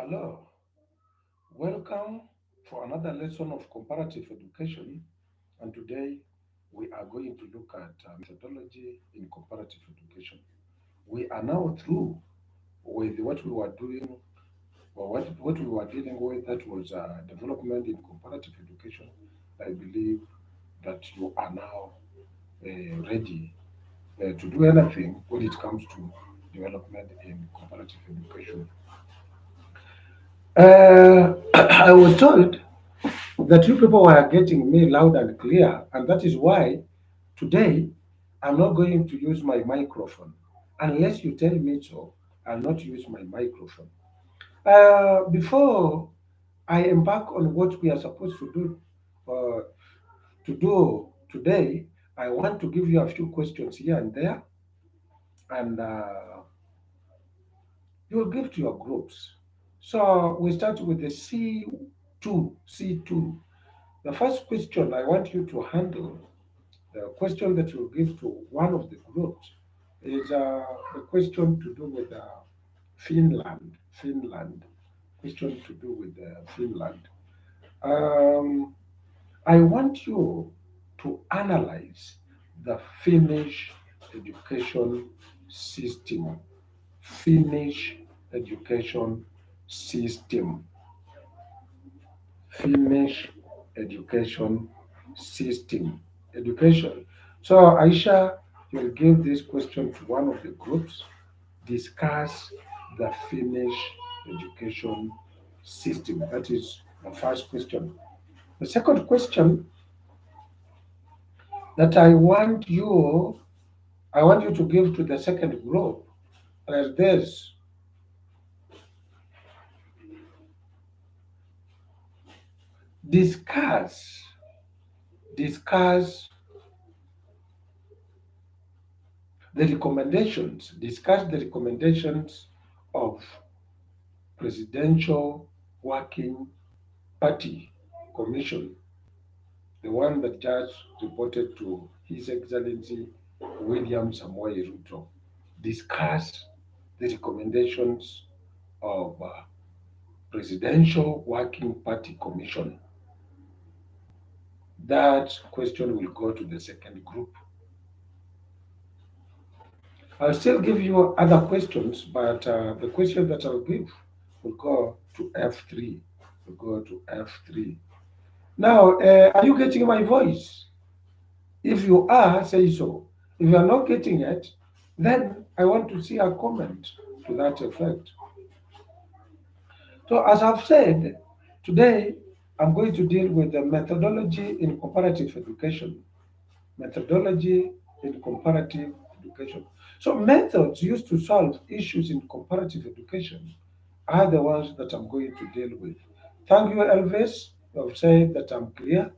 Hello, welcome for another lesson of comparative education. And today we are going to look at methodology in comparative education. We are now through with what we were doing or what we were dealing with, that was development in comparative education. I believe that you are now ready to do anything when it comes to development in comparative education. I was told that you people were getting me loud and clear, and that is why today I'm not going to use my microphone. Unless you tell me so, I'll not use my microphone. Before I embark on what we are supposed to do today, I want to give you a few questions here and there, and you will give to your groups. So we start with the C2. C2. The first question I want you to handle, the question that you give to one of the groups, is a question to do with Finland. Finland. Question to do with Finland. Um, I want you to analyze the Finnish education system. Finnish education system. Finnish education system. Education. So, Aisha, you'll give this question to one of the groups. Discuss the Finnish education system. That is the first question. The second question that I want you to give to the second group is this: discuss, discuss discuss the recommendations of Presidential Working Party Commission, the one that just reported to His Excellency William Samoei Ruto. Discuss the recommendations of Presidential Working Party Commission. That question will go to the second group. I'll still give you other questions, but the question that I'll give will go to F3. Will go to F3. Now, are you getting my voice? If you are, say so. If you are not getting it, then I want to see a comment to that effect. So, as I've said, today I'm going to deal with the methodology in comparative education. Methodology in comparative education. So, methods used to solve issues in comparative education are the ones that I'm going to deal with. Thank you, Elvis. You've said that I'm clear.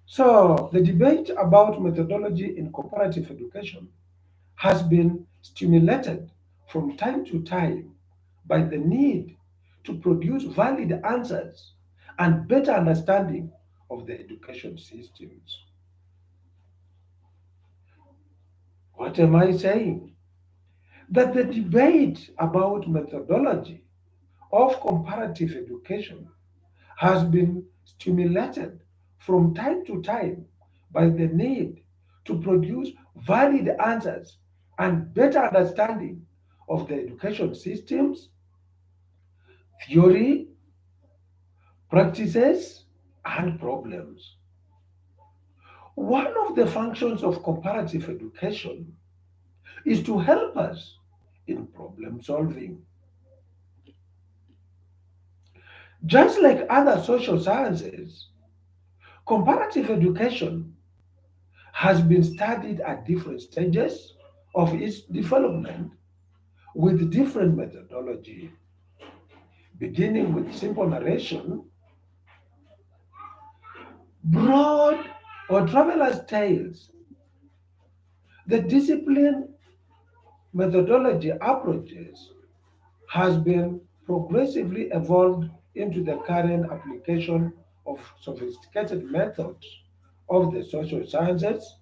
So, the debate about methodology in comparative education has been stimulated from time to time by the need to produce valid answers and better understanding of the education systems. What am I saying? That the debate about methodology of comparative education has been stimulated from time to time by the need to produce valid answers and better understanding of the education systems, theory, practices, and problems. One of the functions of comparative education is to help us in problem solving. Just like other social sciences, comparative education has been studied at different stages of its development with different methodology, beginning with simple narration, broad or traveler's tales. The discipline methodology approaches has been progressively evolved into the current application of sophisticated methods of the social sciences,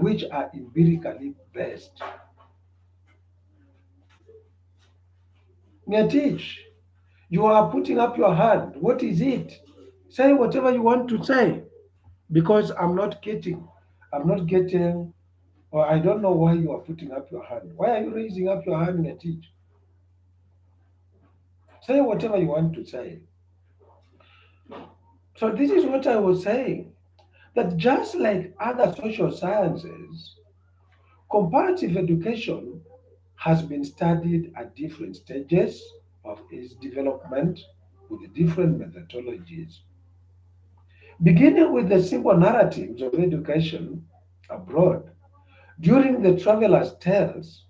which are empirically based. Teach. You are putting up your hand. What is it? Say whatever you want to say because I'm not getting, or I don't know why you are putting up your hand. Why are you raising up your hand, Natij? Say whatever you want to say. So this is what I was saying. That just like other social sciences, comparative education has been studied at different stages of its development with different methodologies. Beginning with the simple narratives of education abroad, during the traveler's tales,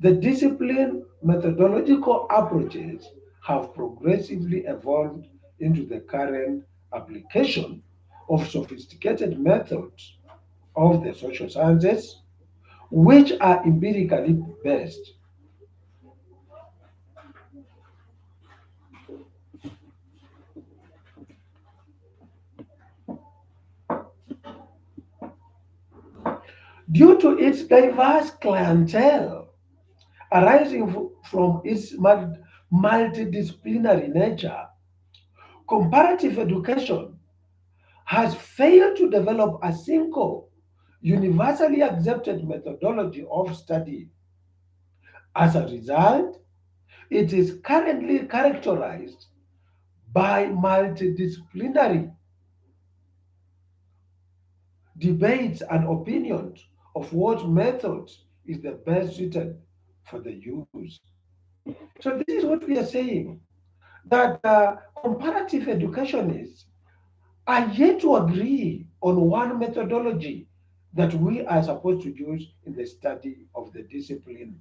the discipline methodological approaches have progressively evolved into the current application of sophisticated methods of the social sciences, which are empirically based. Due to its diverse clientele arising from its multidisciplinary nature, comparative education has failed to develop a single, universally accepted methodology of study. As a result, it is currently characterized by multidisciplinary debates and opinions of what method is the best suited for the use. So this is what we are saying, that comparative educationists are yet to agree on one methodology that we are supposed to use in the study of the discipline.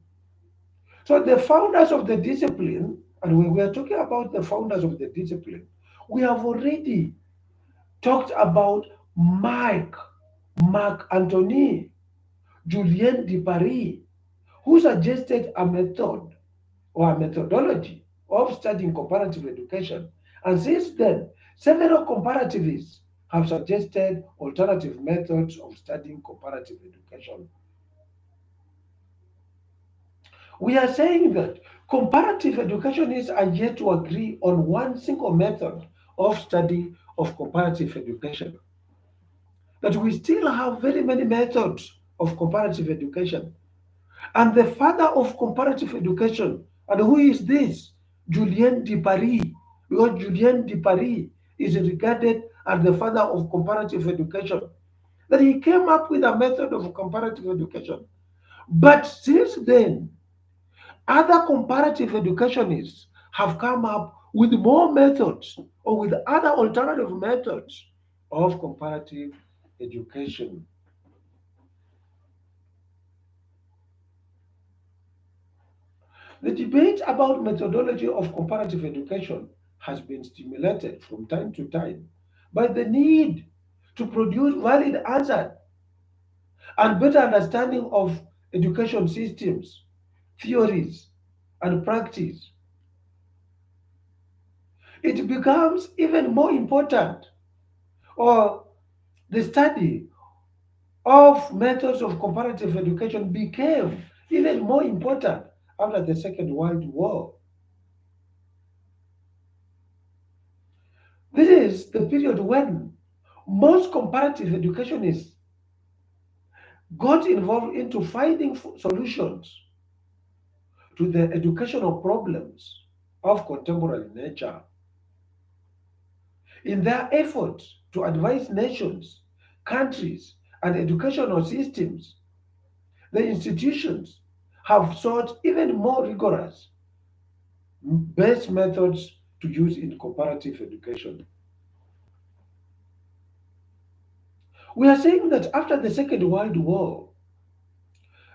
So the founders of the discipline, and when we are talking about the founders of the discipline, we have already talked about Marc Antony, Julien de Paris, who suggested a method or a methodology of studying comparative education. And since then, several comparativists have suggested alternative methods of studying comparative education. We are saying that comparative educationists are yet to agree on one single method of study of comparative education. That we still have very many methods of comparative education. And the father of comparative education, and who is this? Julien de Paris. Because Julien de Paris is regarded as the father of comparative education. That he came up with a method of comparative education. But since then, other comparative educationists have come up with more methods or with other alternative methods of comparative education. The debate about methodology of comparative education has been stimulated from time to time by the need to produce valid answers and better understanding of education systems, theories, and practice. It becomes even more important, or the study of methods of comparative education became even more important after the Second World War. This is the period when most comparative educationists got involved into finding solutions to the educational problems of contemporary nature. In their efforts to advise nations, countries, and educational systems, the institutions have sought even more rigorous best methods to use in comparative education. We are saying that after the Second World War,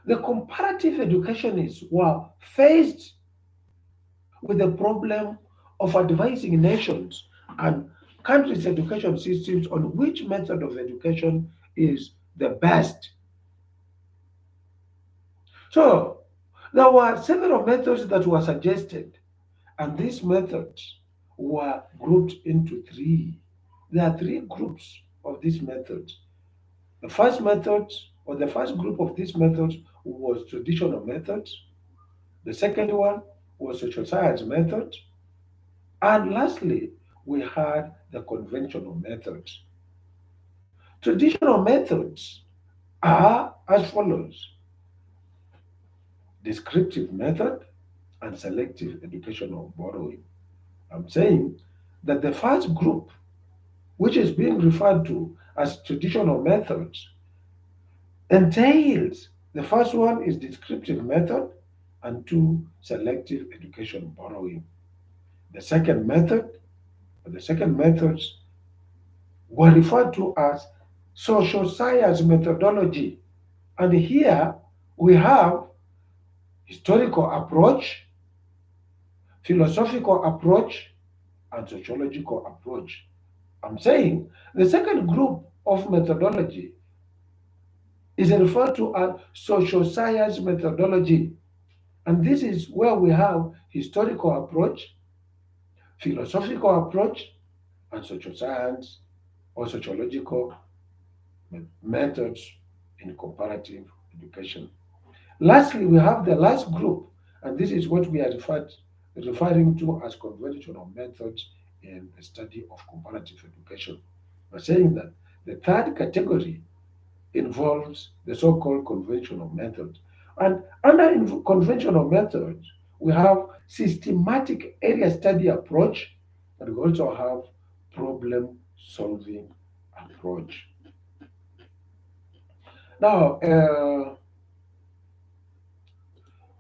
the comparative educationists were faced with the problem of advising nations and countries' education systems on which method of education is the best. So, there were several methods that were suggested, and these methods were grouped into three. There are three groups of these methods. The first method, or the first group of these methods, was traditional methods. The second one was social science method. And lastly, we had the conventional methods. Traditional methods are as follows: descriptive method and selective educational borrowing. I'm saying that the first group, which is being referred to as traditional methods, entails the first one is descriptive method and two selective education borrowing. The second method, the second methods were referred to as social science methodology. And here we have historical approach, philosophical approach, and sociological approach. I'm saying the second group of methodology is referred to as social science methodology. And this is where we have historical approach, philosophical approach, and social science or sociological methods in comparative education. Lastly, we have the last group, and this is what we are referring to as conventional methods in the study of comparative education. We're saying that the third category involves the so-called conventional methods. And under conventional methods, we have systematic area study approach, and we also have problem solving approach. Now,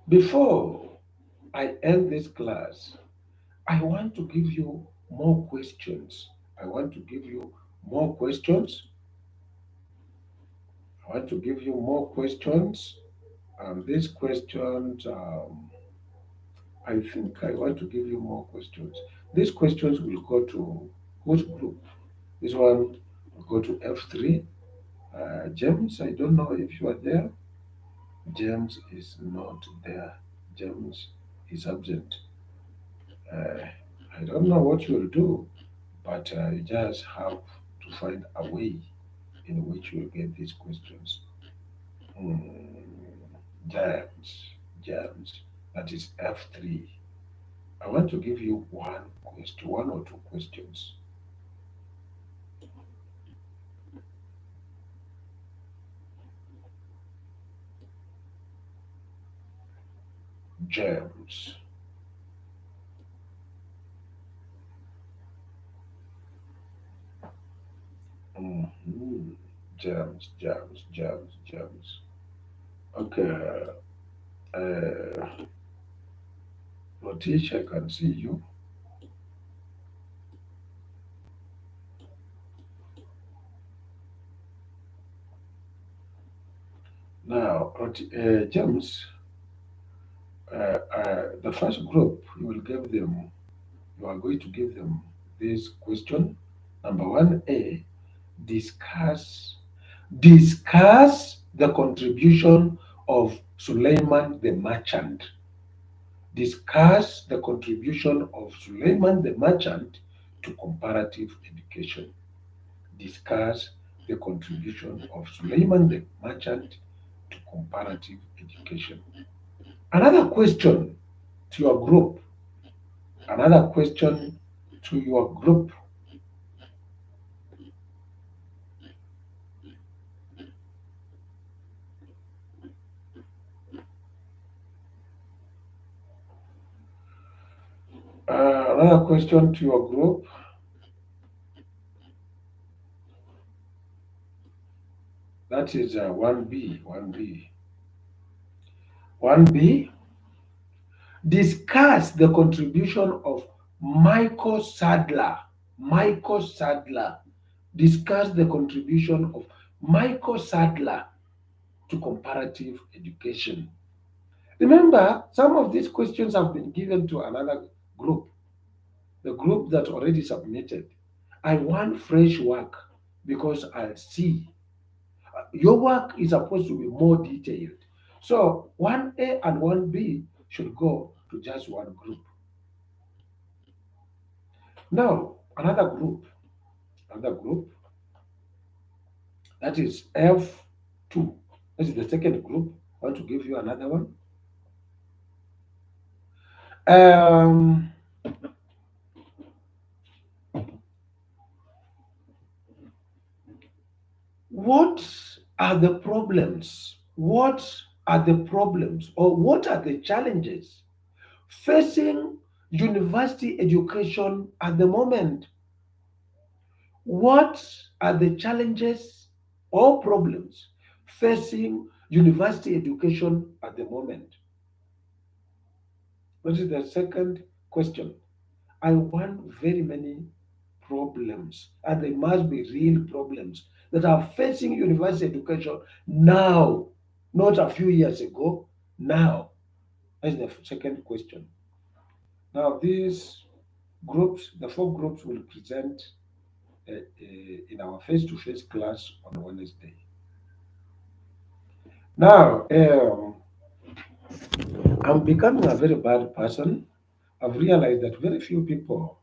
before I end this class, I want to give you more questions. I want to give you more questions. I want to give you more questions. These questions, I think I want to give you more questions. These questions will go to whose group? This one will go to F3. James, I don't know if you are there. James is not there. James is absent. Uh, I don't know what you'll do, but you just have to find a way in which you'll get these questions. Hmm. James, that is F3. I want to give you one question, one or two questions. James. Mhm. James. Okay. Uh, Letitia, I can see you. Now, James, the first group, you are going to give them this question. Number 1A, discuss, discuss the contribution of Suleiman the merchant. Discuss the contribution of Suleiman the merchant to comparative education. Discuss the contribution of Suleiman the merchant to comparative education. Another question to your group, another question to your group. Another question to your group. That is 1B. 1B. 1B. Discuss the contribution of Michael Sadler. Michael Sadler. Discuss the contribution of Michael Sadler to comparative education. Remember, some of these questions have been given to another group, the group that already submitted. I want fresh work because I see your work is supposed to be more detailed. So 1A and 1B should go to just one group. Now, another group, that is F2. This is the second group. I want to give you another one. Um, What are the problems? What are the problems or what are the challenges facing university education at the moment? What are the challenges or problems facing university education at the moment? What is the second question? I want very many problems, and they must be real problems that are facing university education now, not a few years ago, now. That's the second question. Now, these groups, the four groups, will present in our face to face class on Wednesday. Now, I'm becoming a very bad person. I've realized that very few people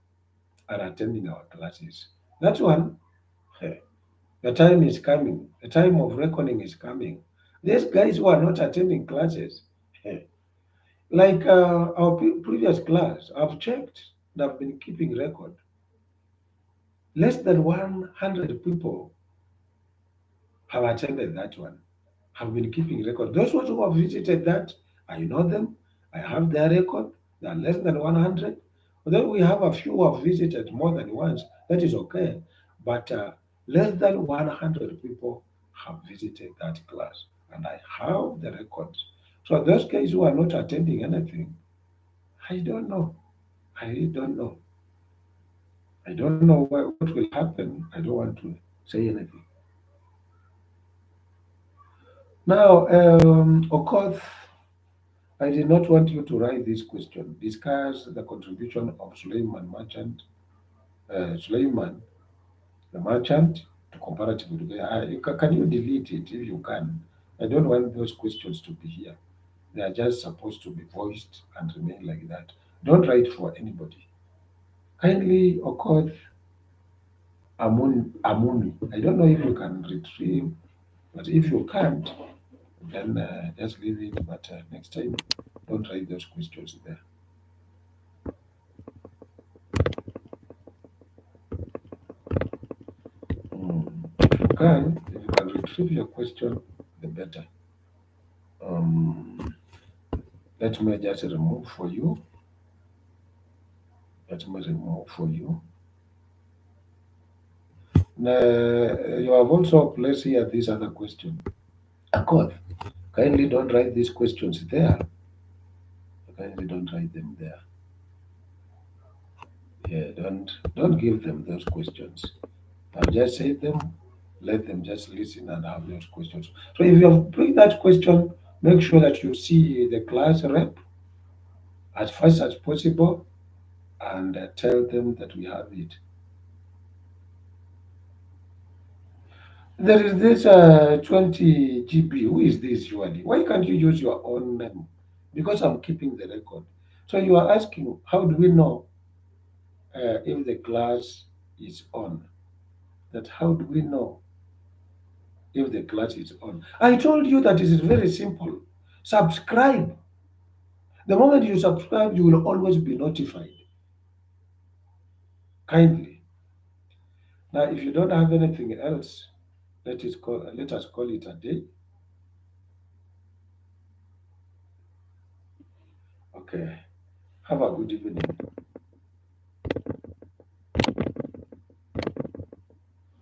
are attending our classes. That's one. eh, The time is coming. The time of reckoning is coming. These guys who are not attending classes, eh, like our previous class, I've checked, they've been keeping record. Less than 100 people have attended that one, have been keeping record. Those ones who have visited that, I know them, I have their record, they are less than 100. But then we have a few who have visited more than once, that is okay. But less than 100 people have visited that class, and I have the records. So those guys who are not attending anything, I don't know. I really don't know. I don't know what will happen. I don't want to say anything. Now, of course, I did not want you to write this question. Discuss the contribution of Suleiman, the merchant, to comparative education. Can you delete it if you can? I don't want those questions to be here. They are just supposed to be voiced and remain like that. Don't write for anybody. Kindly, Okoth Amumi. I don't know if you can retrieve, but if you can't, then just leave it. But next time, don't write those questions there. If you can retrieve your question, the better. Um, Let me just remove for you. Let me remove for you. You have also placed here this other question. Accord. Kindly don't write these questions there. Kindly don't write them there. Yeah, don't give them those questions. I'll just say them. Let them just listen and have those questions. So if you have bring that question, make sure that you see the class rep as fast as possible and tell them that we have it. There is this 20 GB. Who is this usually? Why can't you use your own name? Because I'm keeping the record. So you are asking, how do we know if the class is on? That how do we know if the class is on? I told you that it is very simple. Subscribe. The moment you subscribe, you will always be notified. Kindly. Now, if you don't have anything else, let us call it a day. Okay. Have a good evening.